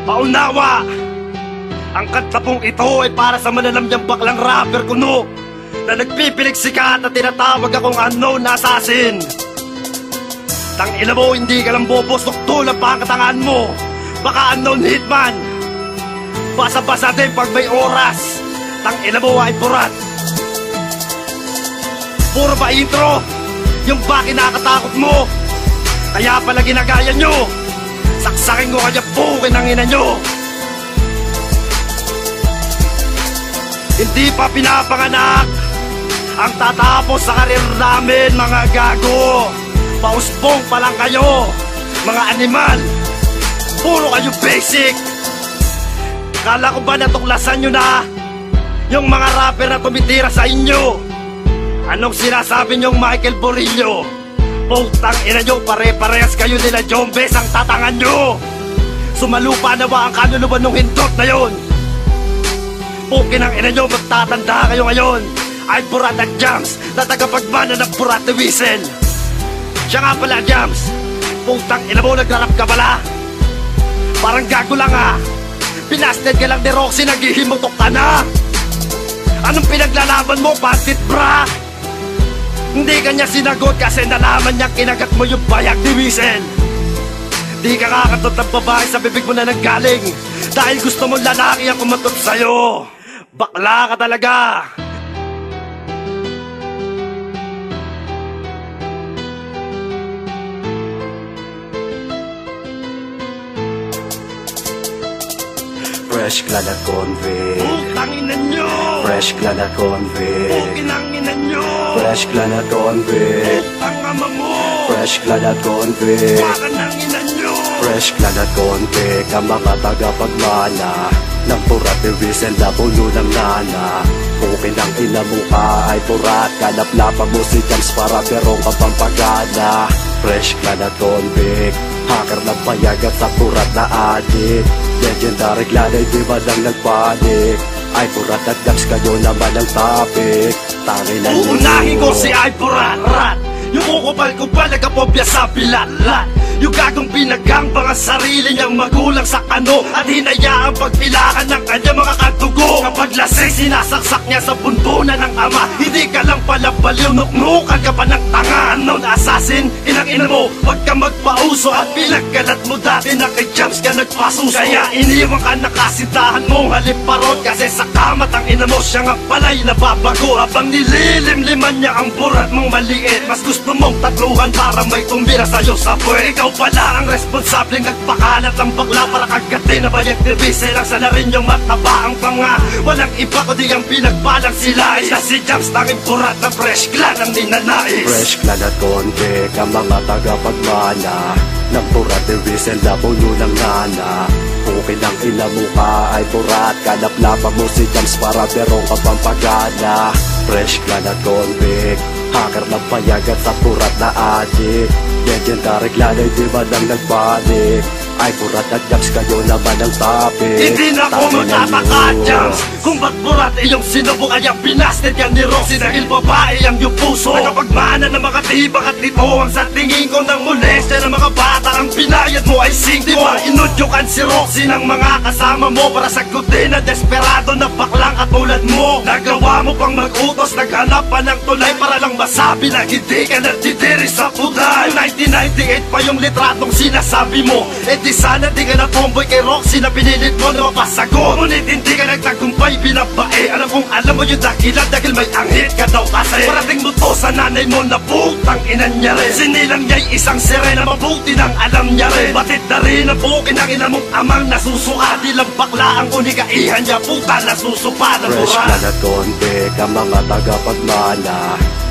Paunawa! Ang kanta pong ito ay para sa malalamyang baklang rapper kuno na nagpipilig sikat at tinatawag akong unknown assassin. Tangina mo, hindi ka lang bobosok tulad pa ang katangaan mo. Baka unknown hitman. Basa-basa din pag may oras. Tangina mo ay burat. Puro ba intro? Yung ba kinakatakot mo? Kaya pala ginagaya nyo. Saksakin ko kanya pukin ang ina nyo. Hindi pa pinapanganak ang tatapos sa karir namin, mga gago. Pausbong pa lang kayo, mga animal. Puro kayo basic. Kala ko ba natuklasan nyo na yung mga rapper na tumitira sa inyo? Anong sinasabi nyong Michael Borillo? Putang ina nyo, pare-parehas kayo nila Jombes ang tatangan nyo. Sumalupa na ba ang kaluluwa nung hindot na yun? Pukin ang ina nyo, magtatanda kayo ngayon. Ay Burat at Jams, na tagapagmana ng Burat na Whistle. Siya nga pala, Jams. Putang ina mo, nagrarap ka pala. Parang gago lang ha. Pinasted ka lang ni Roxy, naghihimutok ka na. Anong pinaglalaban mo, bandit bra? Hindi ka niya sinagot kasi nalaman niya kinagat mo yung bayag ni Whistle. Di ka kakatot ng babae sa bibig mo na nanggaling dahil gusto mong lalaki ang kumatot sa'yo. Bakla ka talaga. Fresh Clan at Convict. Putangin nyo! Fresh Clan at Convict. Pukinangin nyo! Fresh Clan at Convict. Putang ama mo! Fresh Clan at Convict. Pakanangin nyo! Fresh Clan at Convict. Ang mga tagapagmana ng Burat ni Whistle na puno ng nana. Pukin ang ina mo ka ay Burat. Kalaplapa mo si Jams para perong kapampagana. Fresh Clan at Convict. Hacker ng payagat sa Burat na adik. Legendary clan ay di ba lang nagpanik. Ay Burat at Jams kayo naman ang topic. Tangin na nyo. Uunahin ko si Ay Burat Rat. Yung kukupal-kupal nagkapobya sa pilat-lat. Yung gagong pinagambang ang sarili niyang magulang sa kano at hinayaang pagpilakan ng kanyang mga katugo. Kapag lasing sinasaksak niya sa bunbunan ng ama. Hindi ka lang pala baliw, nuknukan ka pa ng tanga. Unknown assassin, inang ina mo, wag ka magpauso. At pinagkalat mo dati na kay Jams ka nagpasuso. Kaya iniwan ka na kasintahan mong halip parod. Kasi sa kamat ang ina mo siya nga pala'y nababago. Habang nililimliman niya ang burat mong maliit, mas gusto mong tatluhan para may tumira sa'yo sa puwet. Ikaw pala ang responsableng nagpakalat ng bakla para kagatin na bayag ni Whistle. Lang sana rin yung mataba ang panga. Walang iba kundi ang pinagbalang sila. Isa si Jams, tanging Burat na Fresh Clan ang ninanais. Fresh Clan at Convict. Ang mga tagapagmana ng Burat ni Whistle na puno ng nana. Pukin ang ina mo ka ay Burat. Kalaplapa mo si Jams para perong kapampagana. Fresh Clan at Convict. Hacker ng payagat sa Burat na adik. Legendary clan ay di ba lang nagbalik. Ay Burat at Jams kayo naman ang topic. Hindi na ako magtataka, Jams, kung ba't Burat iyong sinubukan yung binasted yan ni Roxy dahil babae ang iyong puso. Nagkapagmana ng mga tibak at nito ang sa tingin ko ng molestya ng mga bata. Ang binayad mo ay sing. Di ba inudyukan si Roxy ng mga kasama mo para sagutin na desperado na baklang katulad mo. Nagawa mo pang mag-utos, naghanap pa ng tulay para lang masabi na hindi ka nagtitiri sa puday. 1998 pa yung litratong sinasabi mo. Di sana di ka na tomboy kay Roxy na pinilit mo na mapasagot. Ngunit hindi ka nagtagumpay binabae. Alam kong alam mo yung dakilan dahil may anghit ka daw kasi. Parating mo to sa nanay mo na putang inan niya rin. Sinilang niya'y isang sirena, mabuti nang alam niya rin. Batid na rin ang bukin ang ina mong amang nasusuka. Di lang bakla ang unikaihan niya, puta nasusupa ng Fresh Burat. Clan at Convict. Ang mga tagapagmana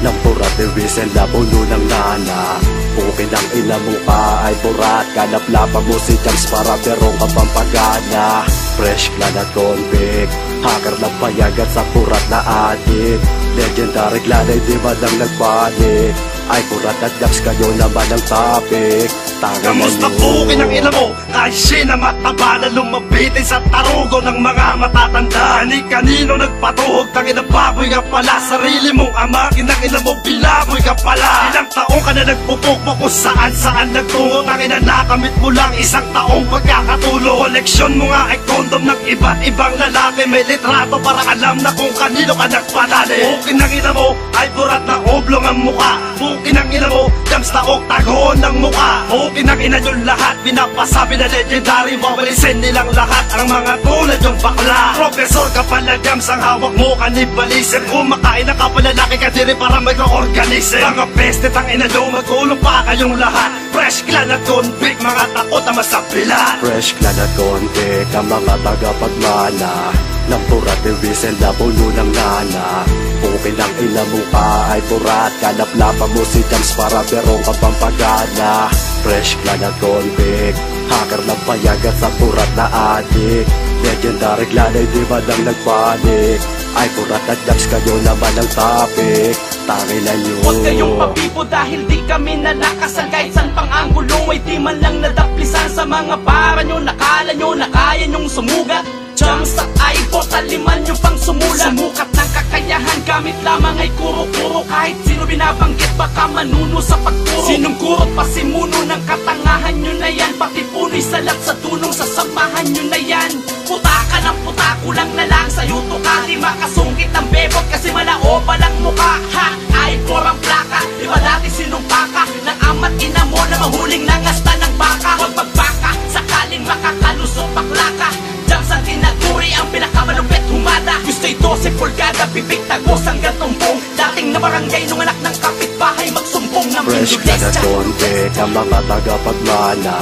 ng Burat ni Whistle na puno ng nana. Pukin ang ina mo ka ay Burat. Kalaplapa mo si Jams para perong kapampagana. Fresh Clan at Convict. Hacker ng payagat sa Burat na adik. Legendary clan ay di ba lang nagbalik. Ay Burat at Jams kayo naman ang topic. Kamusta pukin ang ina mo? Kahit siya na mataba na lumabitin sa tarugo ng mga matatanda. Ni kanino nagpatuhog, tangina baboy ka pala. Sarili mong ama, kinang ina mo bilaboy ka pala. Ilang taong ka na nagpupukpok kung saan nagtungo. Tangina nakamit mo lang isang taong pagkakatulog. Kololeksyon mo nga ay kondom ng iba't ibang lalaki. May litrato para alam na kung kanino ka nagpadali. Bukin ng ina mo ay burat na oblong ang muka. Bukin ng ina mo, jams na oktagon ng muka. Bukin ng ina yung lahat, pinapasabi na legendary. Wawalisin nilang lahat ang mga tulad yung bakla. Professor ka pala jams, ang hawak mo kanibalism. Kumakain na ka pala, laki ka diri para microorganism. Mga peste tang ina nyo, magulong pa kayong lahat. Fresh clan at convict, mga takot na masapilan. Fresh clan at convict, ang mga tagapagmana ng purat ni whistle na puno ng nana. Bukin ng ina mo ka ay purat, kalaplapan mo si jams para berong kapampagana. Fresh clan at convict, hacker ng payagat sa purat na adik. Legendary clan ay di ba lang nagpanik? Ay purat at jams kayo naman ang topic. Tanginan nyo. Huwag kayong pabibo dahil di kami nalakasan. Kahit san pang anggulo ay di man lang nadaplisan. Sa mga para nyo, nakala nyo na kaya nyong sumugat. Jams at iPod, taliman nyo pang sumulat. Sumukat ng kakayahan, gamit lamang ay kuro-kuro. Kahit sino binabanggit, baka manuno sa pagturo. Sinong kurot pa simuno ng katangahan nyo na yan. Pati puno'y salat sa tunong, sasamahan nyo na yan. Putaka ng puta, kulang na lang sa yuto ka. Di makasungkit ng bebot kasi malao palang mukha. Ha, iPod ang plaka, di ba dati sinumpa ka ng ama't ina mo na mahuling nangasta ng baka. Huwag magbaka, sakaling makakalusot bakla ka. Jams ang tinaguri, ang pinakamalupit humada. Gusto ito si Pulgada, bibig tagos hanggang tumbong. Dating na barangay nung anak ng kapitbahay magsumbong ng Fresh clan at convict, ang mga tagapagmana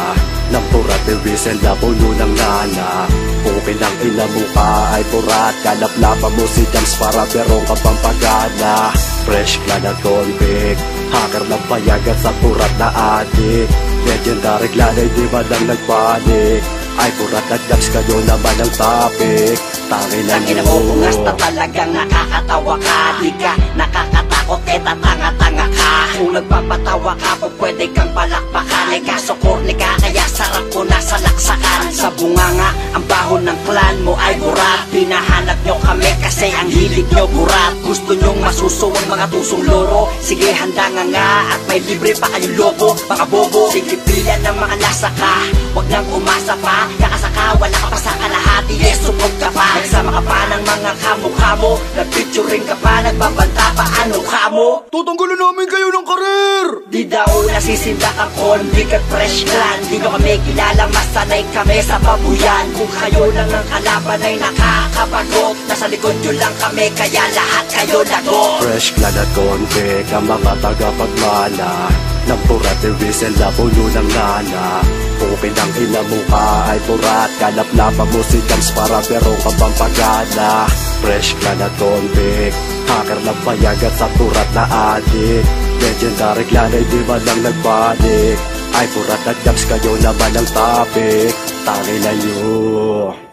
ng purat ni whistle na puno ng nana. Bukin ng ina mo ka ay purat, kalaplapan mo si jams para berong kapampagana. Fresh clan at convict, hacker ng payagat sa purat na adik. Legendary clan ay di ba lang nagpanik? Ay purat at jams kayo naman ang topic. Tanginan Tangina nyo. mo, pungas na talagang nakakatawa ka. Di ka nakakatakot, tanga-tanga ka. Kung nagpapatawa ka, po pwede kang palakpakan. Ay kaso corny ka, kaya sarap ko nasa laksakan. Sa bunganga, ang baho ng clan mo ay burat. Pinahanap nyo kami kasi ang hilig nyo burat. Gusto nyong masusuwang mga tusong loro. Sige, handa nga at may libre pa kayong lobo. Mga bobo, sige pila ng mga nasa ka. Huwag nang umasa pa, kakasaka, wala ka pa sa kalahati. Yes, sumog ka pa. Nagsama ka pa ng mga kamukha mo. Nag-picturing ka pa, nagbabanta pa, ano ka mo? Tutunggulan namin kayo ng karir! Di daw nasisinda kang convict at fresh clan. Di nyo kami kilala, masanay kami sa babuyan. Kung kayo lang ang kalaban ay nakakabagot. Nasa likod nyo lang kami, kaya lahat kayo lagot. Fresh clan at convict, ang mga tagapagmana ng purat ni whistle na puno ng nana. Bukin ng ina mo ka ay purat, kalaplapan mo si jams para berong kapampagana. Fresh clan at convict, hacker ng payagat sa purat na adik. Legendary clan ay di ba lang nagpanik? Ay purat at jams kayo naman ang topic. Tanginan nyo.